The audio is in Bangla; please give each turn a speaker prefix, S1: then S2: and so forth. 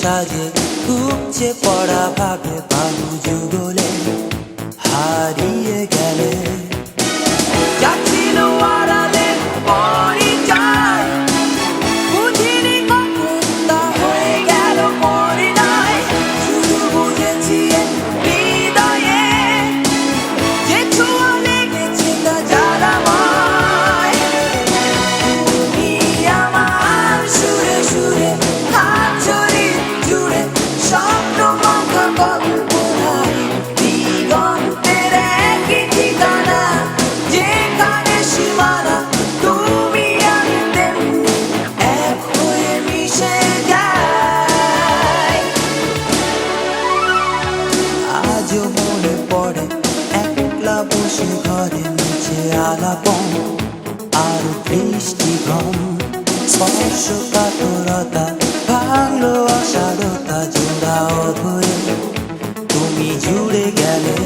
S1: সাজে উপচে পড়া ভাবে বালু যুগলে হারিয়ে গেলে যাচ্ছিল আড়ালে পরিচয় বুঝিনি কখন তা হয়ে গেল পরিণয় শুধু বুঝেছি হৃদয়ে যে ছোঁয়া লেগেছে তা জ্বালাময় তুমি আমার সুরে সুরে হাত ছড়িয়ে জুড়ে স্বপ্ন মাখা কল্পনায় দিগন্তের একই ঠিকানা যেখানে সীমানা তুমি আমি তেমনি এক হয়ে মিশে যাই আজও মনে পড়ে একলা বসে ঘরে নিচে আলাপন আর বৃষ্টি ঘম স্পর্শ কাতরতা ভাঙলো অসারতা জোড়া অধরে তুমি জুড়ে গেলে